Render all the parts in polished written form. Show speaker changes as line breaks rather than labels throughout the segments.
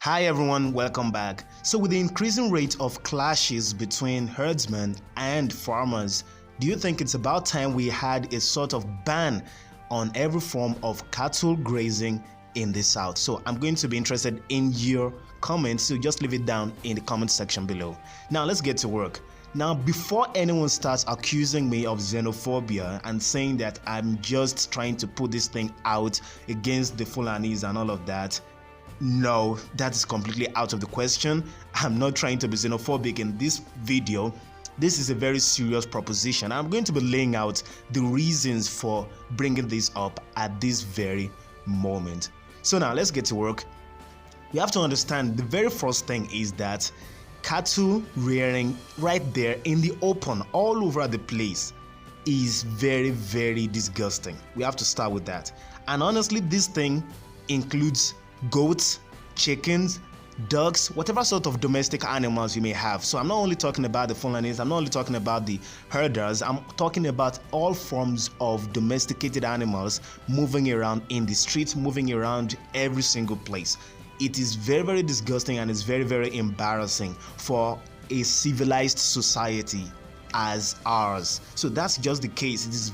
Hi everyone, welcome back. So with the increasing rate of clashes between herdsmen and farmers, do you think it's about time we had a sort of ban on every form of cattle grazing in the South? So I'm going to be interested in your comments, so just leave it down in the comment section below. Now let's get to work. Now, before anyone starts accusing me of xenophobia and saying that I'm just trying to put this thing out against the Fulanis and all of that, no, that is completely out of the question. I'm not trying to be xenophobic in this video. This is a very serious proposition. I'm going to be laying out the reasons for bringing this up at this very moment. So now let's get to work. We have to understand the very first thing is that cattle rearing right there in the open all over the place is very, very disgusting. We have to start with that. And honestly, this thing includes goats, chickens, ducks, whatever sort of domestic animals you may have. So I'm not only talking about the Fulanis, I'm not only talking about the herders, I'm talking about all forms of domesticated animals moving around in the streets, moving around every single place. It is very, very disgusting and it's very, very embarrassing for a civilized society as ours. So that's just the case. It is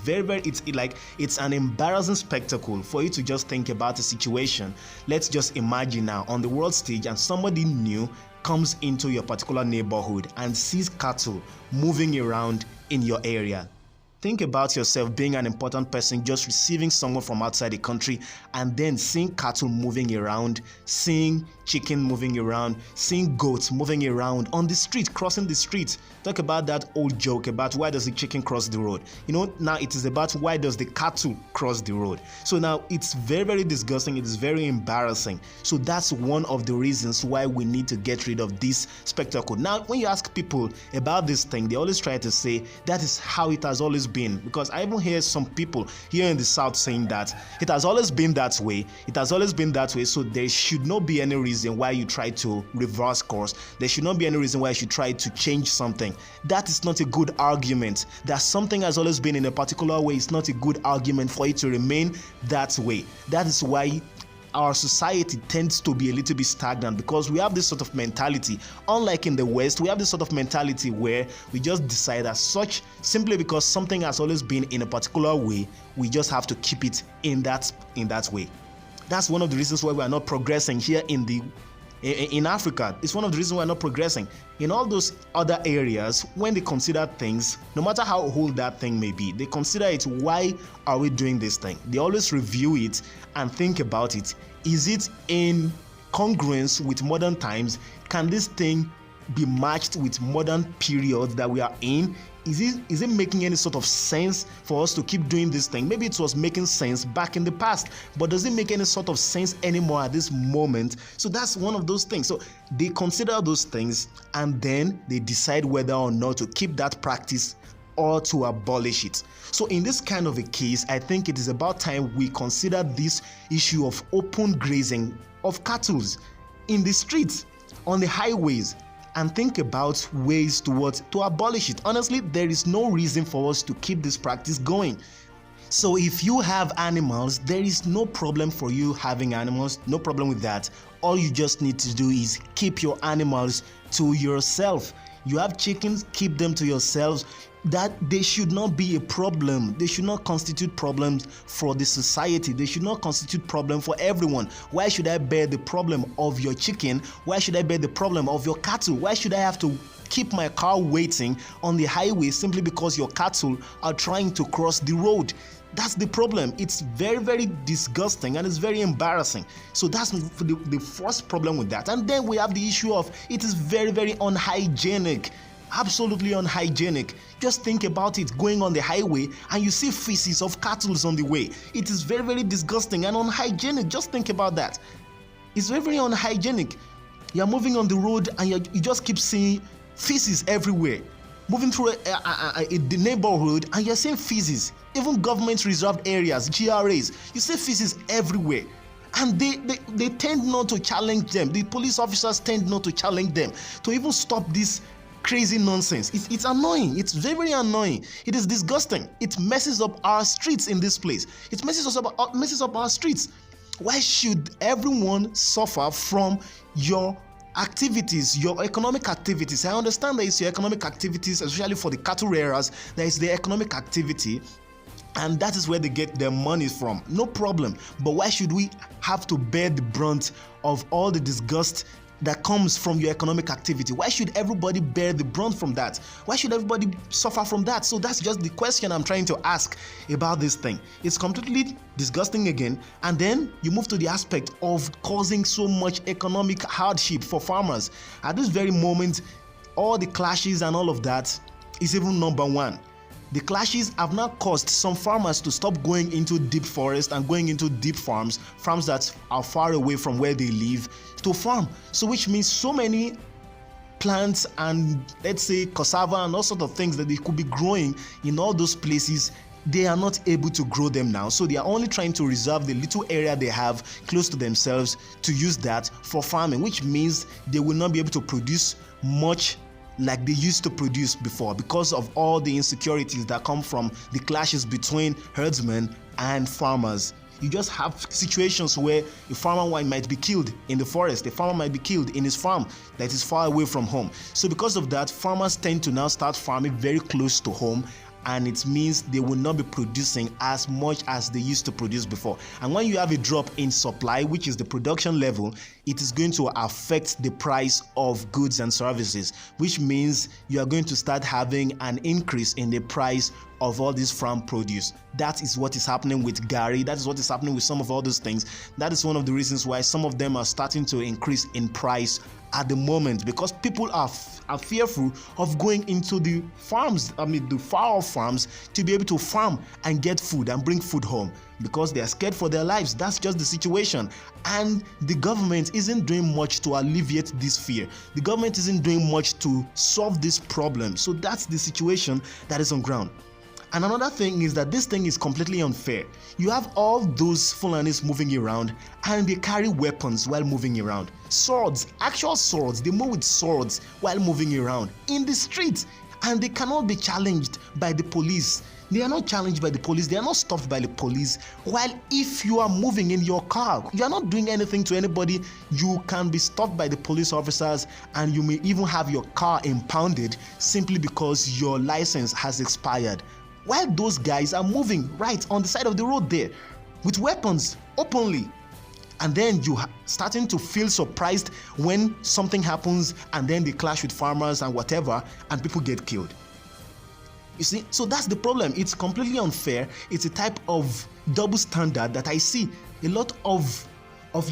it's an embarrassing spectacle for you to just think about a situation. Let's just imagine now on the world stage and somebody new comes into your particular neighborhood and sees cattle moving around in your area. Think about yourself being an important person, just receiving someone from outside the country and then seeing cattle moving around, seeing chicken moving around, seeing goats moving around on the street, crossing the street. Talk about that old joke about why does the chicken cross the road? You know, now it is about why does the cattle cross the road? So now it's very, very disgusting. It is very embarrassing. So that's one of the reasons why we need to get rid of this spectacle. Now, when you ask people about this thing, they always try to say that is how it has always been, because I even hear some people here in the South saying that it has always been that way. It has always been that way. So there should not be any reason why you try to reverse course. There should not be any reason why you should try to change something. That is not a good argument. That something has always been in a particular way is not a good argument for it to remain that way. That is why our society tends to be a little bit stagnant, because we have this sort of mentality. Unlike in the West, we have this sort of mentality where we just decide as such, simply because something has always been in a particular way, we just have to keep it in that way. That's one of the reasons why we are not progressing here in Africa. It's one of the reasons we're not progressing. In all those other areas, when they consider things, no matter how old that thing may be, they consider it, why are we doing this thing? They always review it and think about it. Is it in congruence with modern times? Can this thing be matched with modern periods that we are in? Is it making any sort of sense for us to keep doing this thing? Maybe it was making sense back in the past, but does it make any sort of sense anymore at this moment? So that's one of those things. So they consider those things and then they decide whether or not to keep that practice or to abolish it. So in this kind of a case, I think it is about time we consider this issue of open grazing of cattle in the streets, on the highways, and think about ways to abolish it. Honestly, there is no reason for us to keep this practice going. So if you have animals, there is no problem for you having animals, no problem with that. All you just need to do is keep your animals to yourself. You have chickens, keep them to yourselves. That they should not be a problem. They should not constitute problems for the society. They should not constitute problem for everyone. Why should I bear the problem of your chicken? Why should I bear the problem of your cattle? Why should I have to keep my car waiting on the highway simply because your cattle are trying to cross the road? That's the problem. It's very, very disgusting and it's very embarrassing. So that's the first problem with that. And then we have the issue of it is very, very unhygienic. Absolutely unhygienic. Just think about it, going on the highway and you see feces of cattle on the way. It is very, very disgusting and unhygienic. Just think about that. It's very, very unhygienic. You're moving on the road and you just keep seeing feces everywhere. Moving through the neighborhood and you're seeing feces. Even government reserved areas, GRAs, you see feces everywhere. And they tend not to challenge them. The police officers tend not to challenge them to even stop this crazy nonsense. It's annoying. It's very, very annoying. It is disgusting. It messes up our streets in this place. It messes up our streets. Why should everyone suffer from your activities, your economic activities? I understand that it's your economic activities, especially for the cattle rearers, that is the economic activity, and that is where they get their money from. No problem. But why should we have to bear the brunt of all the disgust that comes from your economic activity? Why should everybody bear the brunt from that? Why should everybody suffer from that? So that's just the question I'm trying to ask about this thing. It's completely disgusting again. And then you move to the aspect of causing so much economic hardship for farmers. At this very moment, all the clashes and all of that is even number one. The clashes have now caused some farmers to stop going into deep forest and going into deep farms that are far away from where they live, to farm. So which means so many plants and, let's say, cassava and all sorts of things that they could be growing in all those places, they are not able to grow them now. So they are only trying to reserve the little area they have close to themselves to use that for farming, which means they will not be able to produce much like they used to produce before, because of all the insecurities that come from the clashes between herdsmen and farmers. You just have situations where a farmer might be killed in the forest, a farmer might be killed in his farm that is far away from home. So because of that, farmers tend to now start farming very close to home, and it means they will not be producing as much as they used to produce before. And when you have a drop in supply, which is the production level, it is going to affect the price of goods and services, which means you are going to start having an increase in the price of all this farm produce. That is what is happening with Gary. That is what is happening with some of all those things. That is one of the reasons why some of them are starting to increase in price at the moment, because people are fearful of going into the farms, the far off farms, to be able to farm and get food and bring food home, because they are scared for their lives. That's just the situation. And the government isn't doing much to alleviate this fear. The government isn't doing much to solve this problem. So that's the situation that is on ground. And another thing is that this thing is completely unfair. You have all those Fulanis moving around, and they carry weapons while moving around. Swords, actual swords. They move with swords while moving around in the streets, and they cannot be challenged by the police. They are not challenged by the police. They are not stopped by the police. While if you are moving in your car, you are not doing anything to anybody, you can be stopped by the police officers, and you may even have your car impounded simply because your license has expired. While those guys are moving right on the side of the road there with weapons openly. And then you starting to feel surprised when something happens, and then they clash with farmers and whatever, and people get killed. You see, so that's the problem. It's completely unfair. It's a type of double standard that I see. A lot of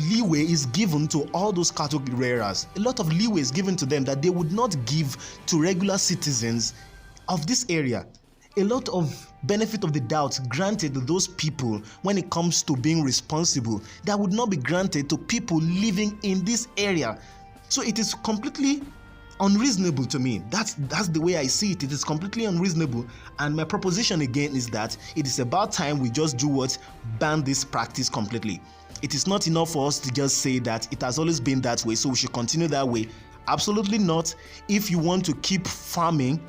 leeway is given to all those cattle rearers. A lot of leeway is given to them that they would not give to regular citizens of this area. A lot of benefit of the doubt granted to those people when it comes to being responsible that would not be granted to people living in this area. So it is completely unreasonable to me. That's the way I see it. It is completely unreasonable. And my proposition again is that it is about time we just do what? Ban this practice completely. It is not enough for us to just say that it has always been that way, so we should continue that way. Absolutely not. If you want to keep farming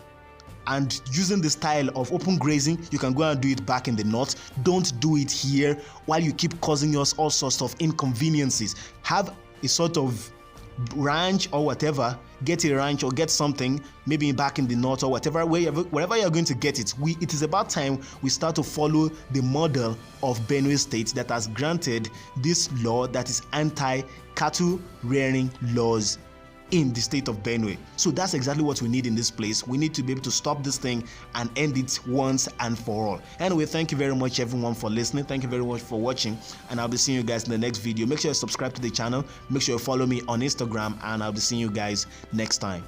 and using the style of open grazing, you can go and do it back in the north. Don't do it here while you keep causing us all sorts of inconveniences. Have a sort of ranch or whatever. Get a ranch or get something, maybe back in the north or whatever, wherever you're going to get it. It is about time we start to follow the model of Benue State that has granted this law that is anti-cattle rearing laws in the state of Benue. So that's exactly what we need in this place. We need to be able to stop this thing and end it once and for all. Anyway, thank you very much everyone for listening. Thank you very much for watching, and I'll be seeing you guys in the next video. Make sure you subscribe to the channel. Make sure you follow me on Instagram, and I'll be seeing you guys next time.